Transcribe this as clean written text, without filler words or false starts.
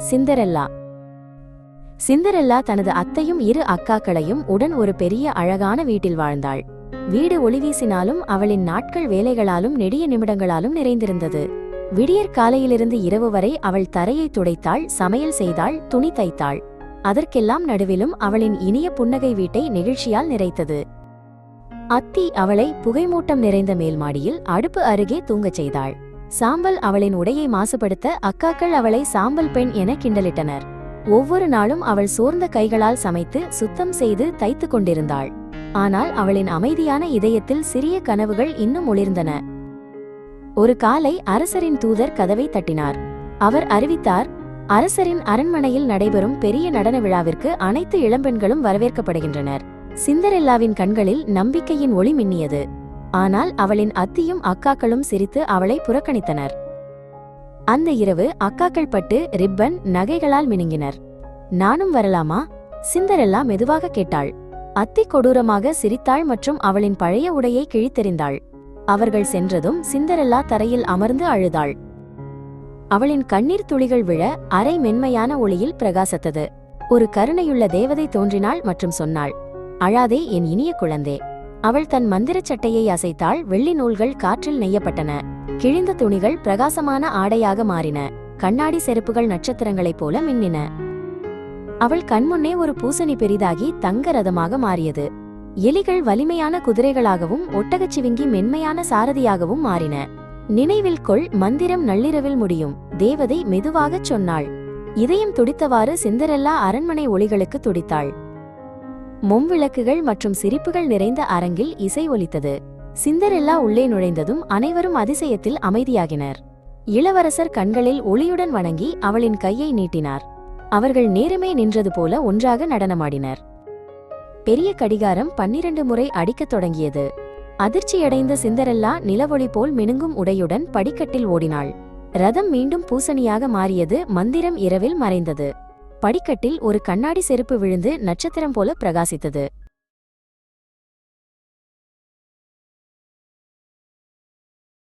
சிந்தரெல்லா. சிந்தரெல்லா தனது அத்தையும் 2 அக்காக்களையும் உடன் ஒரு பெரிய அழகான வீட்டில் வாழ்ந்தாள். வீடு ஒளி வீசினாலும் அவளின் நாட்கள் வேலைகளாலும் நெடிய நிமிடங்களாலும் நிறைந்திருந்தது. விடியற் காலையிலிருந்து இரவு வரை அவள் தரையை துடைத்தாள், சமையல் செய்தாள், துணி தைத்தாள். அதற்கெல்லாம் நடுவிலும் அவளின் இனிய புன்னகை வீட்டை நெகிழ்ச்சியால் நிறைத்தது. அத்தி அவளை புகைமூட்டம் நிறைந்த மேல்மாடியில் அடுப்பு அருகே தூங்கச் செய்தாள். சாம்பல் அவளின் உடையை மாசுபடுத்த அக்காக்கள் அவளை சாம்பல் பெண் என கிண்டலிட்டனர். ஒவ்வொரு நாளும் அவள் சோர்ந்த கைகளால் சமைத்து சுத்தம் செய்து தைத்து கொண்டிருந்தாள். ஆனால் அவளின் அமைதியான இதயத்தில் சிறிய கனவுகள் இன்னும் ஒளிர்ந்தன. ஒரு காலை அரசரின் தூதர் கதவை தட்டினார். அவர் அறிவித்தார், அரசரின் அரண்மனையில் நடைபெறும் பெரிய நடன விழாவிற்கு அனைத்து இளம்பெண்களும் வரவேற்கப்படுகின்றனர். சிந்தரெல்லாவின் கண்களில் நம்பிக்கையின் ஒளி மின்னியது. ஆனால் அவளின் அத்தியும் அக்காக்களும் சிரித்து அவளை புறக்கணித்தனர். அந்த இரவு அக்காக்கள் பட்டு, ரிப்பன், நகைகளால் மினுங்கினர். நானும் வரலாமா? சிந்தரெல்லா மெதுவாக கேட்டாள். அத்தி கொடூரமாக சிரித்தாள் மற்றும் அவளின் பழைய உடையை கிழித்தெறிந்தாள். அவர்கள் சென்றதும் சிந்தரெல்லா தரையில் அமர்ந்து அழுதாள். அவளின் கண்ணீர் துளிகள் விழ அரை மென்மையான ஒளியில் பிரகாசித்தது. ஒரு கருணையுள்ள தேவதை தோன்றினாள் மற்றும் சொன்னாள், அழாதே என் இனிய குழந்தே. அவள் தன் மந்திரச் சட்டையை அசைத்தாள். வெள்ளி நூல்கள் காற்றில் நெய்யப்பட்டன. கிழிந்த துணிகள் பிரகாசமான ஆடையாக மாறின. கண்ணாடி செருப்புகள் நட்சத்திரங்களைப் போல மின்னின. அவள் கண்முன்னே ஒரு பூசணி பெரிதாகி தங்க ரதமாக மாறியது. எலிகள் வலிமையான குதிரைகளாகவும் ஒட்டகச்சிவிங்கி மென்மையான சாரதியாகவும் மாறின. நினைவில் கொள், மந்திரம் நள்ளிரவில் முடியும், தேவதை மெதுவாகச் சொன்னாள். இதயம் துடித்தவாறு சிந்தரெல்லா அரண்மனை ஒளிகளுக்கு துடித்தாள். மொம்விளக்குகள் மற்றும் சிரிப்புகள் நிறைந்த அரங்கில் இசை ஒலித்தது. சிந்தரெல்லா உள்ளே நுழைந்ததும் அனைவரும் அதிசயத்தில் அமைதியாகினர். இளவரசர் கண்களில் ஒளியுடன் வணங்கி அவளின் கையை நீட்டினார். அவர்கள் நேரமே நின்றது போல ஒன்றாக நடனமாடினர். பெரிய கடிகாரம் 12 முறை அடிக்கத் தொடங்கியது. அதிர்ச்சியடைந்த சிந்தரெல்லா நிலவொளி போல் மினுங்கும் உடையுடன் படிக்கட்டில் ஓடினாள். ரதம் மீண்டும் பூசணியாக மாறியது. மந்திரம் இரவில் மறைந்தது. படிக்கட்டில் ஒரு கண்ணாடி செருப்பு விழுந்து நட்சத்திரம் போல பிரகாசித்தது.